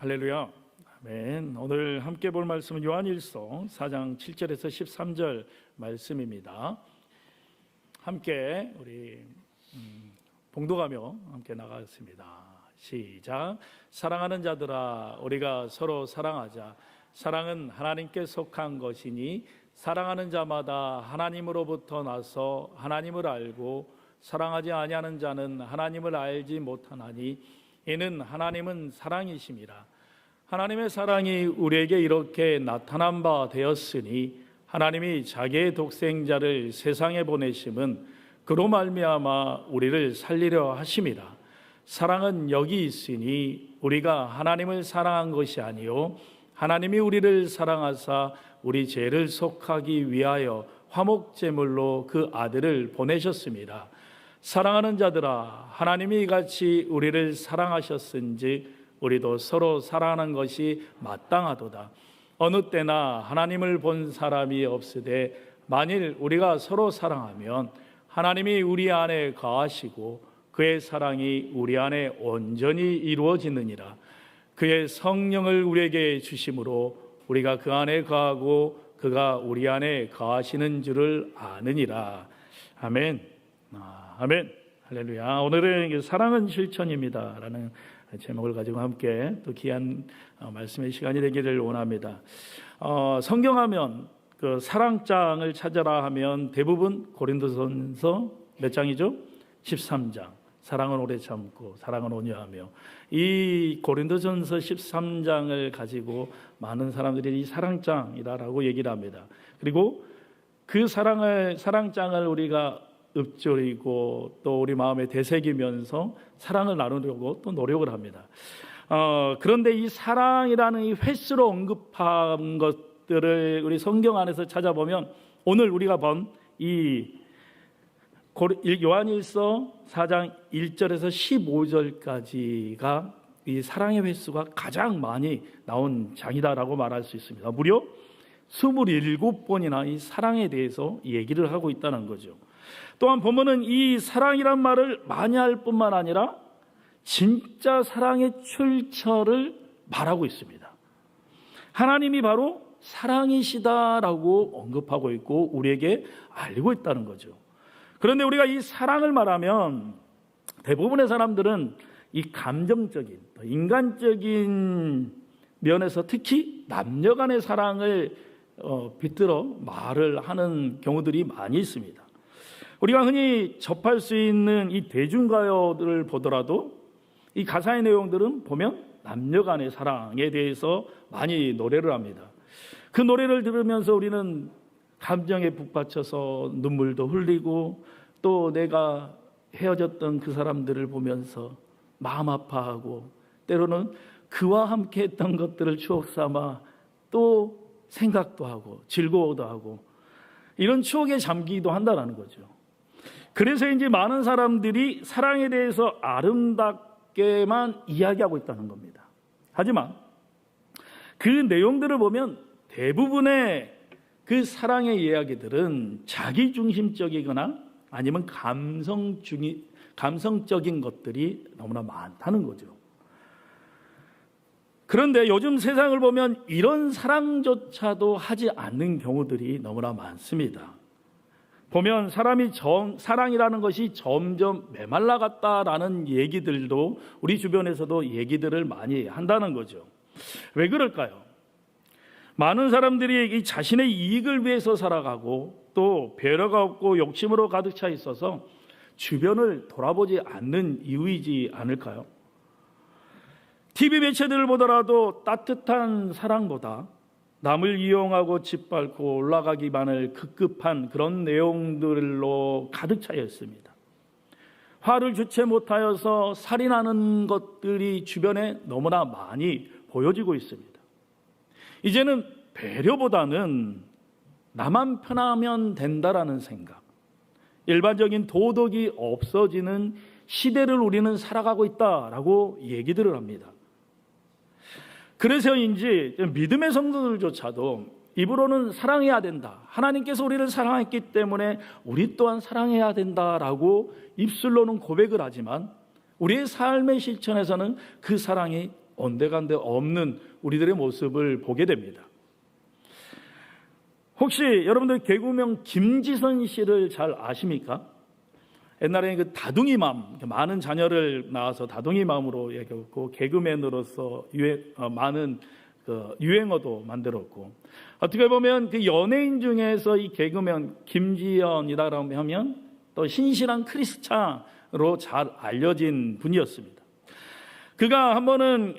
할렐루야. 아멘. 오늘 함께 볼 말씀은 요한일서 4장 7절에서 13절 말씀입니다. 함께 우리 봉독하며 함께 나가겠습니다. 시작. 사랑하는 자들아, 우리가 서로 사랑하자. 사랑은 하나님께 속한 것이니 사랑하는 자마다 하나님으로부터 나서 하나님을 알고 사랑하지 아니하는 자는 하나님을 알지 못하나니 이는 하나님은 사랑이심이라. 하나님의 사랑이 우리에게 이렇게 나타난 바 되었으니 하나님이 자기의 독생자를 세상에 보내심은 그로 말미암아 우리를 살리려 하심이라. 사랑은 여기 있으니 우리가 하나님을 사랑한 것이 아니요 하나님이 우리를 사랑하사 우리 죄를 속하기 위하여 화목제물로 그 아들을 보내셨습니다. 사랑하는 자들아, 하나님이 이같이 우리를 사랑하셨은지 우리도 서로 사랑하는 것이 마땅하도다. 어느 때나 하나님을 본 사람이 없으되 만일 우리가 서로 사랑하면 하나님이 우리 안에 거하시고 그의 사랑이 우리 안에 온전히 이루어지느니라. 그의 성령을 우리에게 주심으로 우리가 그 안에 거하고 그가 우리 안에 거하시는 줄을 아느니라. 아멘. 아멘. 할렐루야. 오늘은 사랑은 실천입니다 라는 제목을 가지고 함께 또 귀한 말씀의 시간이 되기를 원합니다. 성경하면 그 사랑장을 찾아라 하면 대부분 고린도전서 몇 장이죠? 13장. 사랑은 오래 참고 사랑은 온유하며, 이 고린도전서 13장을 가지고 많은 사람들이 이 사랑장이라고 얘기를 합니다. 그리고 그 사랑장을 우리가 읊조리고 또 우리 마음에 되새기면서 사랑을 나누려고 또 노력을 합니다. 그런데 이 사랑이라는 이 횟수로 언급한 것들을 우리 성경 안에서 찾아보면 오늘 우리가 본 이 요한일서 4장 1절에서 15절까지가 이 사랑의 횟수가 가장 많이 나온 장이다라고 말할 수 있습니다. 무려 27번이나 이 사랑에 대해서 얘기를 하고 있다는 거죠. 또한 보면은 이 사랑이란 말을 많이 할 뿐만 아니라 진짜 사랑의 출처를 말하고 있습니다. 하나님이 바로 사랑이시다라고 언급하고 있고 우리에게 알고 있다는 거죠. 그런데 우리가 이 사랑을 말하면 대부분의 사람들은 이 감정적인, 인간적인 면에서 특히 남녀 간의 사랑을 빗들어 말을 하는 경우들이 많이 있습니다. 우리가 흔히 접할 수 있는 이 대중가요들을 보더라도 이 가사의 내용들은 보면 남녀 간의 사랑에 대해서 많이 노래를 합니다. 그 노래를 들으면서 우리는 감정에 북받쳐서 눈물도 흘리고 또 내가 헤어졌던 그 사람들을 보면서 마음 아파하고 때로는 그와 함께 했던 것들을 추억 삼아 또 생각도 하고 즐거워도 하고 이런 추억에 잠기기도 한다는 거죠. 그래서 이제 많은 사람들이 사랑에 대해서 아름답게만 이야기하고 있다는 겁니다. 하지만 그 내용들을 보면 대부분의 그 사랑의 이야기들은 자기중심적이거나 아니면 감성적인 것들이 너무나 많다는 거죠. 그런데 요즘 세상을 보면 이런 사랑조차도 하지 않는 경우들이 너무나 많습니다. 보면 사랑이라는 것이 점점 메말라갔다라는 얘기들도 우리 주변에서도 얘기들을 많이 한다는 거죠. 왜 그럴까요? 많은 사람들이 이 자신의 이익을 위해서 살아가고 또 배려가 없고 욕심으로 가득 차 있어서 주변을 돌아보지 않는 이유이지 않을까요? TV 매체들을 보더라도 따뜻한 사랑보다 남을 이용하고 짓밟고 올라가기만을 급급한 그런 내용들로 가득 차여 있습니다. 화를 주체 못하여서 살인하는 것들이 주변에 너무나 많이 보여지고 있습니다. 이제는 배려보다는 나만 편하면 된다라는 생각, 일반적인 도덕이 없어지는 시대를 우리는 살아가고 있다라고 얘기들을 합니다. 그래서인지 믿음의 성도들조차도 입으로는 사랑해야 된다, 하나님께서 우리를 사랑했기 때문에 우리 또한 사랑해야 된다라고 입술로는 고백을 하지만 우리의 삶의 실천에서는 그 사랑이 온데간데 없는 우리들의 모습을 보게 됩니다. 혹시 여러분들 개그우먼 김지선 씨를 잘 아십니까? 옛날에 그 다둥이 맘, 많은 자녀를 낳아서 다둥이 맘으로 얘기했고 개그맨으로서 많은 유행어도 만들었고, 어떻게 보면 그 연예인 중에서 이 개그맨 김지연이라고 하면 또 신실한 크리스찬으로 잘 알려진 분이었습니다. 그가 한 번은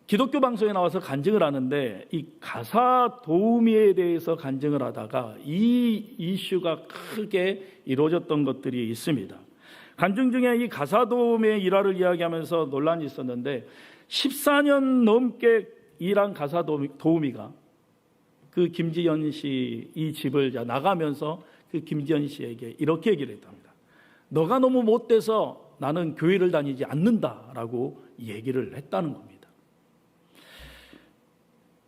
기독교 방송에 나와서 간증을 하는데 이 가사 도우미에 대해서 간증을 하다가 이 이슈가 크게 이루어졌던 것들이 있습니다. 간증 중에 이 가사 도우미의 일화를 이야기하면서 논란이 있었는데 14년 넘게 일한 가사 도우미가 그 김지연 씨 이 집을 나가면서 그 김지연 씨에게 이렇게 얘기를 했답니다. 너가 너무 못돼서 나는 교회를 다니지 않는다라고 얘기를 했다는 겁니다.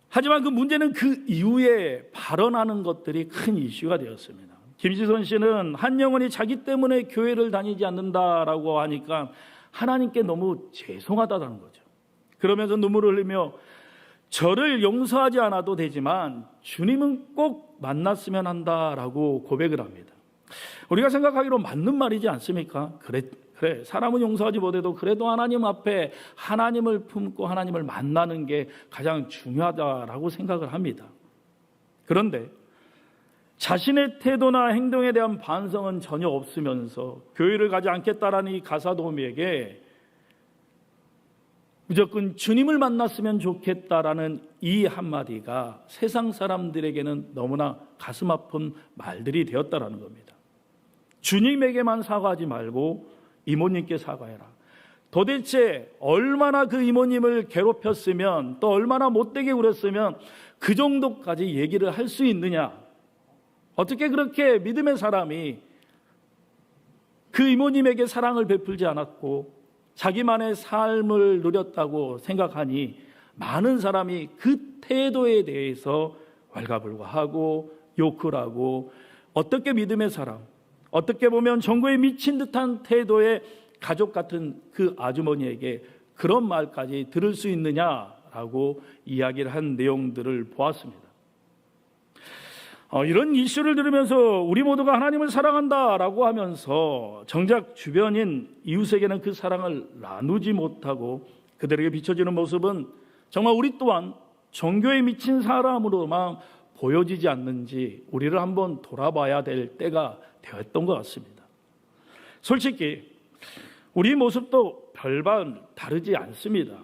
하지만 그 문제는 그 이후에 발언하는 것들이 큰 이슈가 되었습니다. 김지선 씨는 한 영혼이 자기 때문에 교회를 다니지 않는다라고 하니까 하나님께 너무 죄송하다는 거죠. 그러면서 눈물을 흘리며 저를 용서하지 않아도 되지만 주님은 꼭 만났으면 한다라고 고백을 합니다. 우리가 생각하기로 맞는 말이지 않습니까? 그래 사람은 용서하지 못해도 그래도 하나님 앞에 하나님을 품고 하나님을 만나는 게 가장 중요하다라고 생각을 합니다. 그런데 자신의 태도나 행동에 대한 반성은 전혀 없으면서 교회를 가지 않겠다라는 이 가사 도우미에게 무조건 주님을 만났으면 좋겠다라는 이 한마디가 세상 사람들에게는 너무나 가슴 아픈 말들이 되었다라는 겁니다. 주님에게만 사과하지 말고 이모님께 사과해라. 도대체 얼마나 그 이모님을 괴롭혔으면 또 얼마나 못되게 굴었으면 그 정도까지 얘기를 할 수 있느냐. 어떻게 그렇게 믿음의 사람이 그 이모님에게 사랑을 베풀지 않았고 자기만의 삶을 누렸다고 생각하니 많은 사람이 그 태도에 대해서 왈가불가하고 욕을 하고 어떻게 믿음의 사람, 어떻게 보면 전교에 미친 듯한 태도의 가족 같은 그 아주머니에게 그런 말까지 들을 수 있느냐라고 이야기를 한 내용들을 보았습니다. 이런 이슈를 들으면서 우리 모두가 하나님을 사랑한다라고 하면서 정작 주변인 이웃에게는 그 사랑을 나누지 못하고 그들에게 비춰지는 모습은 정말 우리 또한 종교에 미친 사람으로만 보여지지 않는지 우리를 한번 돌아봐야 될 때가 되었던 것 같습니다. 솔직히 우리 모습도 별반 다르지 않습니다.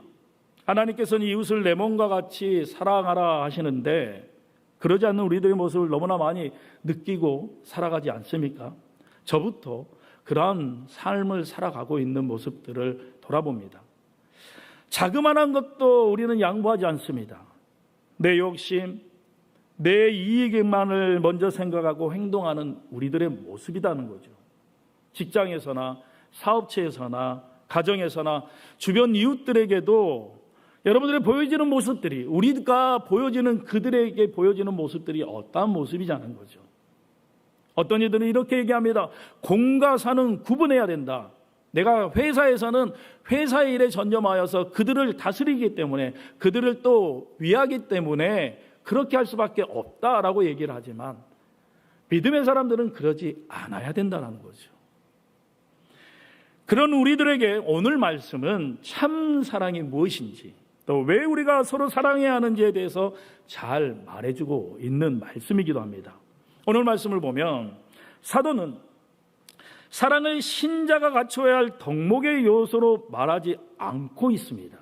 하나님께서는 이웃을 내 몸과 같이 사랑하라 하시는데 그러지 않는 우리들의 모습을 너무나 많이 느끼고 살아가지 않습니까? 저부터 그러한 삶을 살아가고 있는 모습들을 돌아봅니다. 자그마한 것도 우리는 양보하지 않습니다. 내 욕심, 내 이익만을 먼저 생각하고 행동하는 우리들의 모습이라는 거죠. 직장에서나 사업체에서나 가정에서나 주변 이웃들에게도 여러분들의 보여지는 모습들이 우리가 보여지는 그들에게 보여지는 모습들이 어떠한 모습이냐는 거죠. 어떤 이들은 이렇게 얘기합니다. 공과 사는 구분해야 된다. 내가 회사에서는 회사의 일에 전념하여서 그들을 다스리기 때문에 그들을 또 위하기 때문에 그렇게 할 수밖에 없다라고 얘기를 하지만 믿음의 사람들은 그러지 않아야 된다는 거죠. 그런 우리들에게 오늘 말씀은 참 사랑이 무엇인지 또 왜 우리가 서로 사랑해야 하는지에 대해서 잘 말해주고 있는 말씀이기도 합니다. 오늘 말씀을 보면 사도는 사랑을 신자가 갖춰야 할 덕목의 요소로 말하지 않고 있습니다.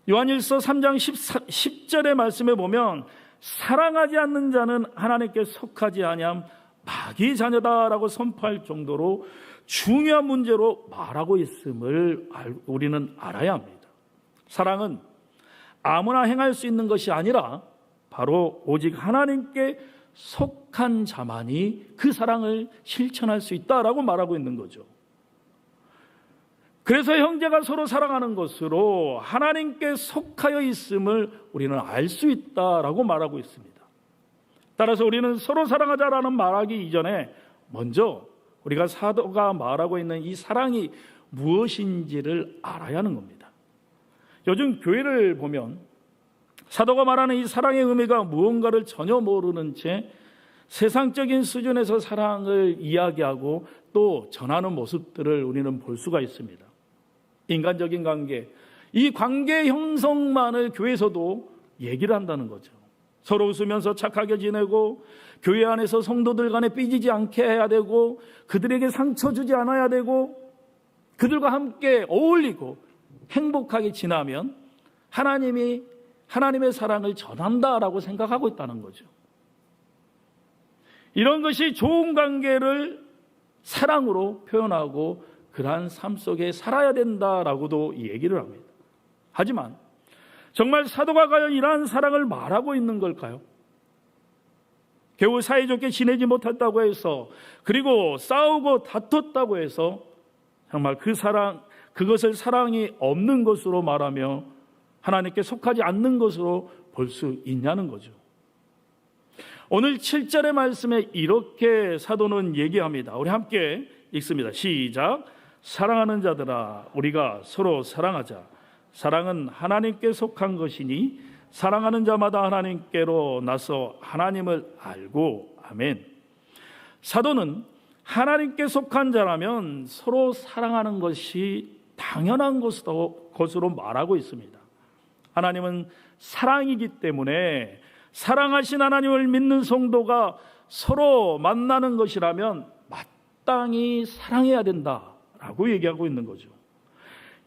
요한일서 3장 10절의 말씀에 보면 사랑하지 않는 자는 하나님께 속하지 아니함 마귀의 자녀다라고 선포할 정도로 중요한 문제로 말하고 있음을 우리는 알아야 합니다. 사랑은 아무나 행할 수 있는 것이 아니라 바로 오직 하나님께 속한 자만이 그 사랑을 실천할 수 있다라고 말하고 있는 거죠. 그래서 형제가 서로 사랑하는 것으로 하나님께 속하여 있음을 우리는 알 수 있다라고 말하고 있습니다. 따라서 우리는 서로 사랑하자라는 말하기 이전에 먼저 우리가 사도가 말하고 있는 이 사랑이 무엇인지를 알아야 하는 겁니다. 요즘 교회를 보면 사도가 말하는 이 사랑의 의미가 무언가를 전혀 모르는 채 세상적인 수준에서 사랑을 이야기하고 또 전하는 모습들을 우리는 볼 수가 있습니다. 인간적인 관계, 이 관계 형성만을 교회에서도 얘기를 한다는 거죠. 서로 웃으면서 착하게 지내고 교회 안에서 성도들 간에 삐지지 않게 해야 되고 그들에게 상처 주지 않아야 되고 그들과 함께 어울리고 행복하게 지나면 하나님의 사랑을 전한다라고 생각하고 있다는 거죠. 이런 것이 좋은 관계를 사랑으로 표현하고 그러한 삶 속에 살아야 된다라고도 얘기를 합니다. 하지만 정말 사도가 과연 이러한 사랑을 말하고 있는 걸까요? 겨우 사이좋게 지내지 못했다고 해서 그리고 싸우고 다퉜다고 해서 정말 그것을 사랑이 없는 것으로 말하며 하나님께 속하지 않는 것으로 볼 수 있냐는 거죠. 오늘 7절의 말씀에 이렇게 사도는 얘기합니다. 우리 함께 읽습니다. 시작. 사랑하는 자들아 우리가 서로 사랑하자. 사랑은 하나님께 속한 것이니 사랑하는 자마다 하나님께로 나서 하나님을 알고. 아멘. 사도는 하나님께 속한 자라면 서로 사랑하는 것이 당연한 것으로 말하고 있습니다. 하나님은 사랑이기 때문에 사랑하신 하나님을 믿는 성도가 서로 만나는 것이라면 마땅히 사랑해야 된다라고 얘기하고 있는 거죠.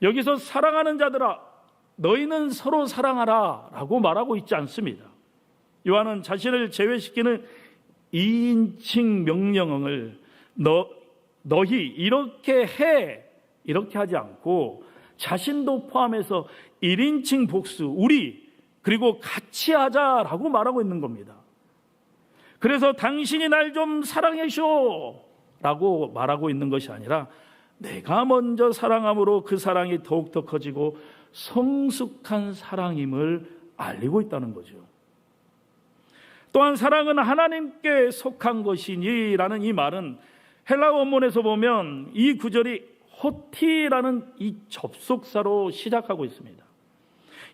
여기서 사랑하는 자들아 너희는 서로 사랑하라 라고 말하고 있지 않습니다. 요한은 자신을 제외시키는 2인칭 명령을 너희 이렇게 해 이렇게 하지 않고 자신도 포함해서 1인칭 복수 우리 그리고 같이 하자라고 말하고 있는 겁니다. 그래서 당신이 날 좀 사랑해쇼 라고 말하고 있는 것이 아니라 내가 먼저 사랑함으로 그 사랑이 더욱더 커지고 성숙한 사랑임을 알리고 있다는 거죠. 또한 사랑은 하나님께 속한 것이니 라는 이 말은 헬라어 원문에서 보면 이 구절이 호티라는 이 접속사로 시작하고 있습니다.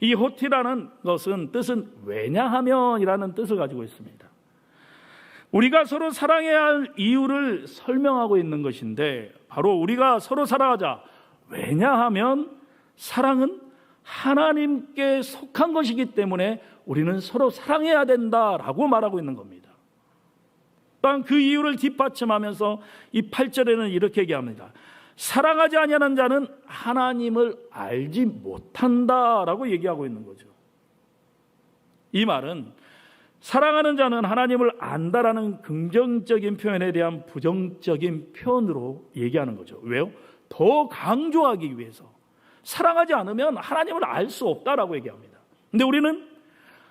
이 호티라는 것은 뜻은 왜냐하면이라는 뜻을 가지고 있습니다. 우리가 서로 사랑해야 할 이유를 설명하고 있는 것인데 바로 우리가 서로 사랑하자. 왜냐하면 사랑은 하나님께 속한 것이기 때문에 우리는 서로 사랑해야 된다라고 말하고 있는 겁니다. 또한 그 이유를 뒷받침하면서 이 8절에는 이렇게 얘기합니다. 사랑하지 아니하는 자는 하나님을 알지 못한다라고 얘기하고 있는 거죠. 이 말은 사랑하는 자는 하나님을 안다라는 긍정적인 표현에 대한 부정적인 표현으로 얘기하는 거죠. 왜요? 더 강조하기 위해서. 사랑하지 않으면 하나님을 알 수 없다라고 얘기합니다. 근데 우리는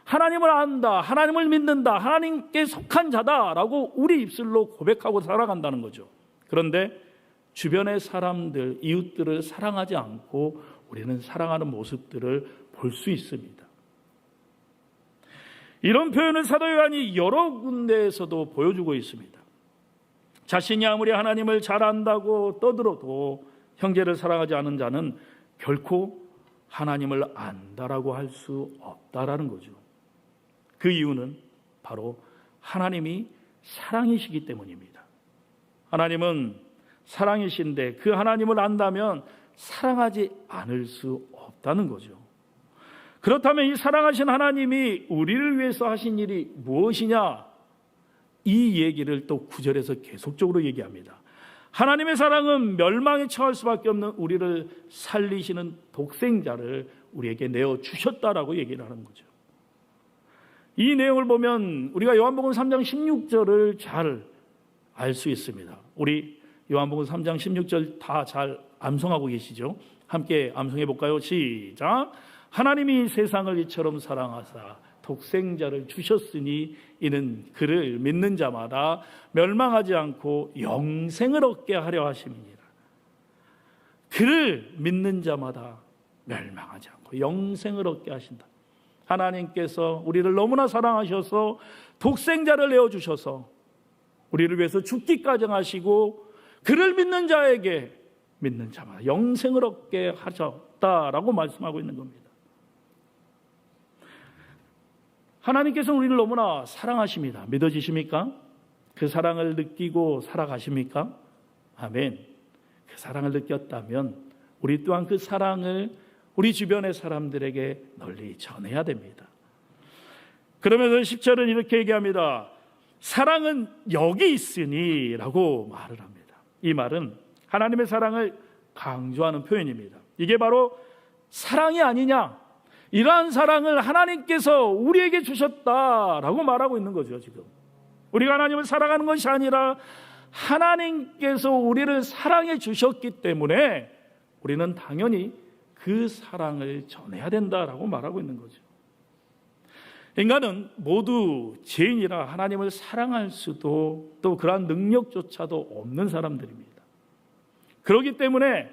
하나님을 안다, 하나님을 믿는다, 하나님께 속한 자다라고 우리 입술로 고백하고 살아간다는 거죠. 그런데 주변의 사람들, 이웃들을 사랑하지 않고 우리는 사랑하는 모습들을 볼 수 있습니다. 이런 표현을 사도 요한이 여러 군데에서도 보여주고 있습니다. 자신이 아무리 하나님을 잘 안다고 떠들어도 형제를 사랑하지 않은 자는 결코 하나님을 안다라고 할 수 없다라는 거죠. 그 이유는 바로 하나님이 사랑이시기 때문입니다. 하나님은 사랑이신데 그 하나님을 안다면 사랑하지 않을 수 없다는 거죠. 그렇다면 이 사랑하신 하나님이 우리를 위해서 하신 일이 무엇이냐? 이 얘기를 또 9절에서 계속적으로 얘기합니다. 하나님의 사랑은 멸망에 처할 수밖에 없는 우리를 살리시는 독생자를 우리에게 내어주셨다라고 얘기를 하는 거죠. 이 내용을 보면 우리가 요한복음 3장 16절을 잘 알 수 있습니다. 우리 요한복음 3장 16절 다 잘 암송하고 계시죠? 함께 암송해 볼까요? 시작. 하나님이 세상을 이처럼 사랑하사 독생자를 주셨으니 이는 그를 믿는 자마다 멸망하지 않고 영생을 얻게 하려 하심이니라. 그를 믿는 자마다 멸망하지 않고 영생을 얻게 하신다. 하나님께서 우리를 너무나 사랑하셔서 독생자를 내어주셔서 우리를 위해서 죽기까지 하시고 그를 믿는 자에게 믿는 자마다 영생을 얻게 하셨다라고 말씀하고 있는 겁니다. 하나님께서 우리를 너무나 사랑하십니다. 믿어지십니까? 그 사랑을 느끼고 살아가십니까? 아멘. 그 사랑을 느꼈다면 우리 또한 그 사랑을 우리 주변의 사람들에게 널리 전해야 됩니다. 그러면서 10절은 이렇게 얘기합니다. 사랑은 여기 있으니 라고 말을 합니다. 이 말은 하나님의 사랑을 강조하는 표현입니다. 이게 바로 사랑이 아니냐, 이러한 사랑을 하나님께서 우리에게 주셨다라고 말하고 있는 거죠. 지금 우리가 하나님을 사랑하는 것이 아니라 하나님께서 우리를 사랑해 주셨기 때문에 우리는 당연히 그 사랑을 전해야 된다라고 말하고 있는 거죠. 인간은 모두 죄인이라 하나님을 사랑할 수도 또 그러한 능력조차도 없는 사람들입니다. 그렇기 때문에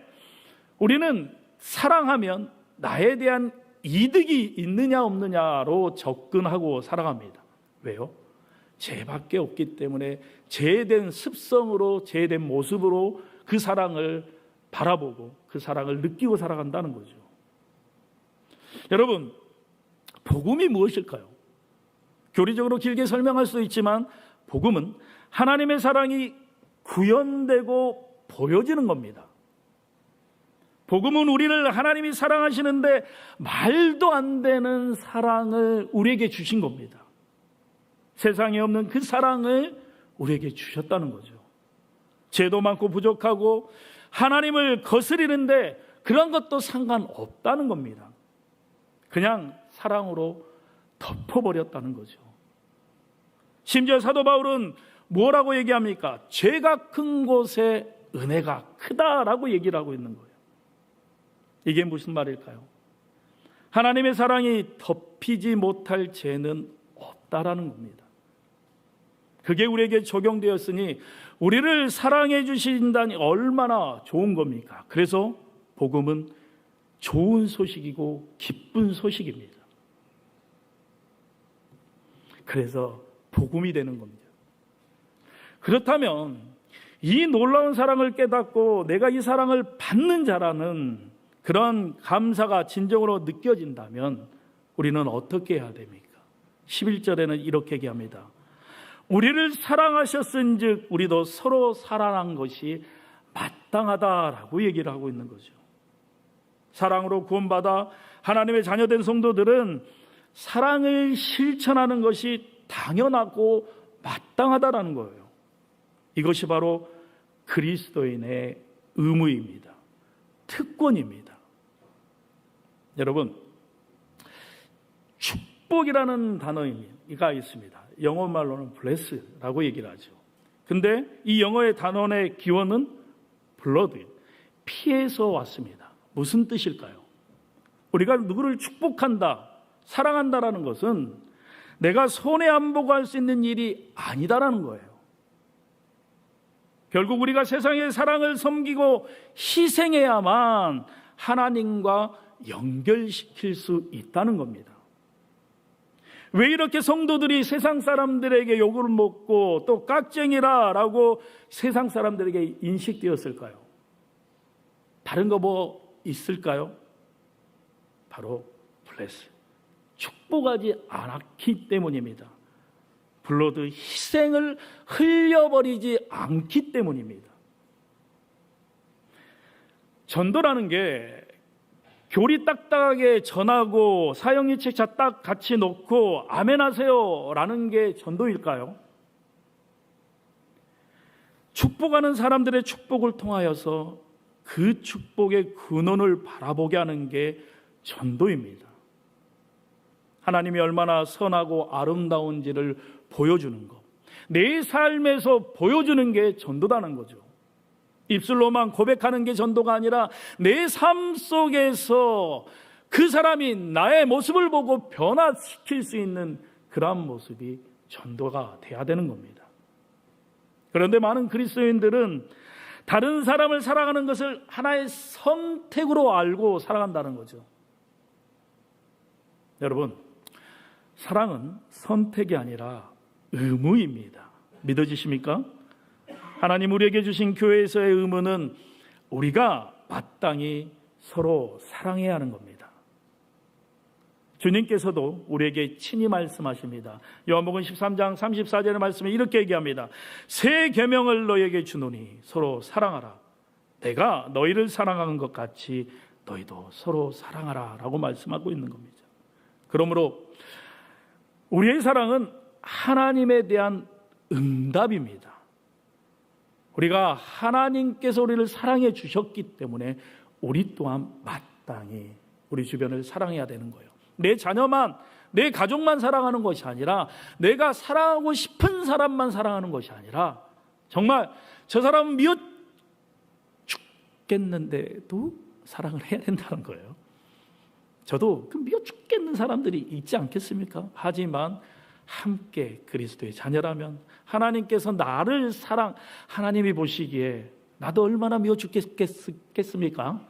우리는 사랑하면 나에 대한 이득이 있느냐 없느냐로 접근하고 살아갑니다. 왜요? 죄밖에 없기 때문에 죄된 습성으로, 죄된 모습으로 그 사랑을 바라보고 그 사랑을 느끼고 살아간다는 거죠. 여러분, 복음이 무엇일까요? 교리적으로 길게 설명할 수도 있지만 복음은 하나님의 사랑이 구현되고 보여지는 겁니다. 복음은 우리를 하나님이 사랑하시는데 말도 안 되는 사랑을 우리에게 주신 겁니다. 세상에 없는 그 사랑을 우리에게 주셨다는 거죠. 죄도 많고 부족하고 하나님을 거스리는데 그런 것도 상관없다는 겁니다. 그냥 사랑으로 덮어버렸다는 거죠. 심지어 사도 바울은 뭐라고 얘기합니까? 죄가 큰 곳에 은혜가 크다라고 얘기를 하고 있는 거예요. 이게 무슨 말일까요? 하나님의 사랑이 덮이지 못할 죄는 없다라는 겁니다. 그게 우리에게 적용되었으니 우리를 사랑해 주신다니 얼마나 좋은 겁니까? 그래서 복음은 좋은 소식이고 기쁜 소식입니다. 그래서 복음이 되는 겁니다. 그렇다면 이 놀라운 사랑을 깨닫고 내가 이 사랑을 받는 자라는 그런 감사가 진정으로 느껴진다면 우리는 어떻게 해야 됩니까? 11절에는 이렇게 얘기합니다. 우리를 사랑하셨은즉 우리도 서로 사랑한 것이 마땅하다라고 얘기를 하고 있는 거죠. 사랑으로 구원받아 하나님의 자녀된 성도들은 사랑을 실천하는 것이 당연하고 마땅하다라는 거예요. 이것이 바로 그리스도인의 의무입니다. 특권입니다. 여러분, 축복이라는 단어가 있습니다. 영어 말로는 bless라고 얘기를 하죠. 근데 이 영어의 단어의 기원은 blood, 피에서 왔습니다. 무슨 뜻일까요? 우리가 누구를 축복한다, 사랑한다라는 것은 내가 손해 안 보고 할 수 있는 일이 아니다라는 거예요. 결국 우리가 세상의 사랑을 섬기고 희생해야만 하나님과 연결시킬 수 있다는 겁니다. 왜 이렇게 성도들이 세상 사람들에게 욕을 먹고 또 깍쟁이라라고 세상 사람들에게 인식되었을까요? 다른 거 뭐 있을까요? 바로 블레스, 축복하지 않았기 때문입니다. 블러드, 희생을 흘려버리지 않기 때문입니다. 전도라는 게 교리 딱딱하게 전하고 사형리책자 딱 같이 놓고 아멘 하세요 라는 게 전도일까요? 축복하는 사람들의 축복을 통하여서 그 축복의 근원을 바라보게 하는 게 전도입니다. 하나님이 얼마나 선하고 아름다운지를 보여주는 것, 내 삶에서 보여주는 게 전도다는 거죠. 입술로만 고백하는 게 전도가 아니라 내 삶 속에서 그 사람이 나의 모습을 보고 변화시킬 수 있는 그러한 모습이 전도가 돼야 되는 겁니다. 그런데 많은 그리스도인들은 다른 사람을 사랑하는 것을 하나의 선택으로 알고 살아간다는 거죠. 여러분, 사랑은 선택이 아니라 의무입니다. 믿어지십니까? 하나님 우리에게 주신 교회에서의 의무는 우리가 마땅히 서로 사랑해야 하는 겁니다. 주님께서도 우리에게 친히 말씀하십니다. 요한복음 13장 34절의 말씀에 이렇게 얘기합니다. 새 계명을 너희에게 주노니 서로 사랑하라. 내가 너희를 사랑하는 것 같이 너희도 서로 사랑하라 라고 말씀하고 있는 겁니다. 그러므로 우리의 사랑은 하나님에 대한 응답입니다. 우리가 하나님께서 우리를 사랑해 주셨기 때문에 우리 또한 마땅히 우리 주변을 사랑해야 되는 거예요. 내 자녀만, 내 가족만 사랑하는 것이 아니라 내가 사랑하고 싶은 사람만 사랑하는 것이 아니라 정말 저 사람은 미워 죽겠는데도 사랑을 해야 된다는 거예요. 저도 그 미워 죽겠는 사람들이 있지 않겠습니까? 하지만 함께 그리스도의 자녀라면 하나님께서 나를 하나님이 보시기에 나도 얼마나 미워 죽겠습니까?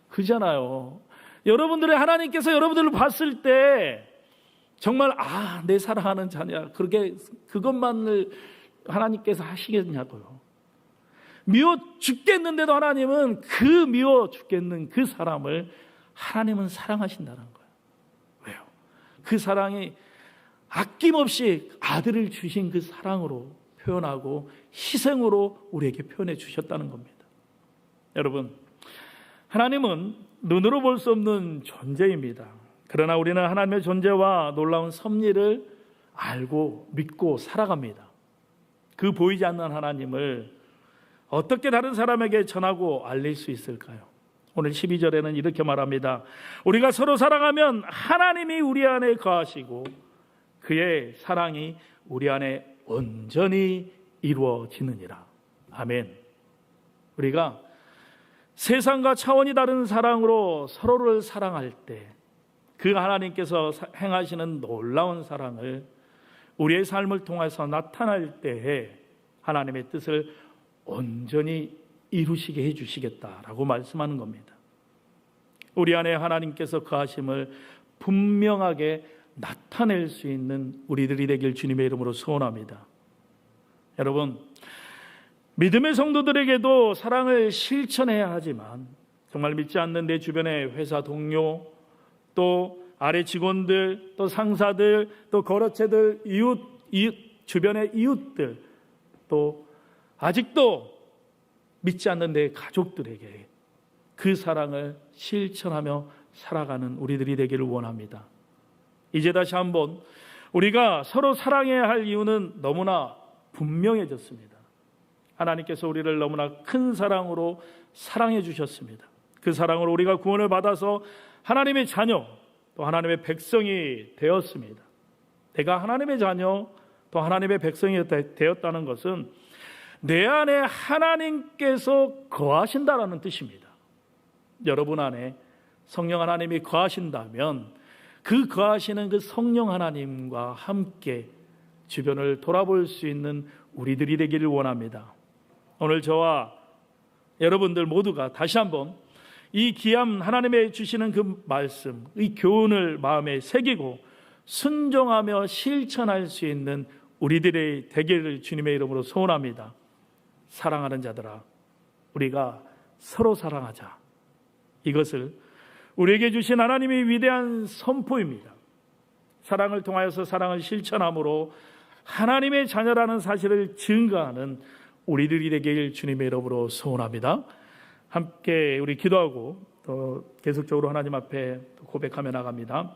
그잖아요. 여러분들의 하나님께서 여러분들을 봤을 때 정말 내 사랑하는 자녀야. 그것만을 하나님께서 하시겠냐고요. 미워 죽겠는데도 하나님은 그 미워 죽겠는 그 사람을 하나님은 사랑하신다는 거예요. 왜요? 그 사랑이 아낌없이 아들을 주신 그 사랑으로 표현하고 희생으로 우리에게 표현해 주셨다는 겁니다. 여러분, 하나님은 눈으로 볼 수 없는 존재입니다. 그러나 우리는 하나님의 존재와 놀라운 섭리를 알고 믿고 살아갑니다. 그 보이지 않는 하나님을 어떻게 다른 사람에게 전하고 알릴 수 있을까요? 오늘 12절에는 이렇게 말합니다. 우리가 서로 사랑하면 하나님이 우리 안에 거하시고 그의 사랑이 우리 안에 온전히 이루어지느니라. 아멘. 우리가 세상과 차원이 다른 사랑으로 서로를 사랑할 때 그 하나님께서 행하시는 놀라운 사랑을 우리의 삶을 통해서 나타날 때에 하나님의 뜻을 온전히 이루시게 해주시겠다라고 말씀하는 겁니다. 우리 안에 하나님께서 거하심을 분명하게 나타낼 수 있는 우리들이 되길 주님의 이름으로 소원합니다. 여러분, 믿음의 성도들에게도 사랑을 실천해야 하지만 정말 믿지 않는 내 주변의 회사 동료, 또 아래 직원들, 또 상사들, 또 거래처들, 주변의 이웃들, 또 아직도 믿지 않는 내 가족들에게 그 사랑을 실천하며 살아가는 우리들이 되기를 원합니다. 이제 다시 한번 우리가 서로 사랑해야 할 이유는 너무나 분명해졌습니다. 하나님께서 우리를 너무나 큰 사랑으로 사랑해 주셨습니다. 그 사랑으로 우리가 구원을 받아서 하나님의 자녀, 또 하나님의 백성이 되었습니다. 내가 하나님의 자녀, 또 하나님의 백성이 되었다는 것은 내 안에 하나님께서 거하신다라는 뜻입니다. 여러분 안에 성령 하나님이 거하신다면 그 거하시는 그 성령 하나님과 함께 주변을 돌아볼 수 있는 우리들이 되기를 원합니다. 오늘 저와 여러분들 모두가 다시 한번 이 귀한 하나님의 주시는 그 말씀, 이 교훈을 마음에 새기고 순종하며 실천할 수 있는 우리들의 되기를 주님의 이름으로 소원합니다. 사랑하는 자들아, 우리가 서로 사랑하자. 이것을 우리에게 주신 하나님의 위대한 선포입니다. 사랑을 통하여서 사랑을 실천함으로 하나님의 자녀라는 사실을 증거하는 우리들이 되길 주님의 이름으로 소원합니다. 함께 우리 기도하고 또 계속적으로 하나님 앞에 고백하며 나갑니다.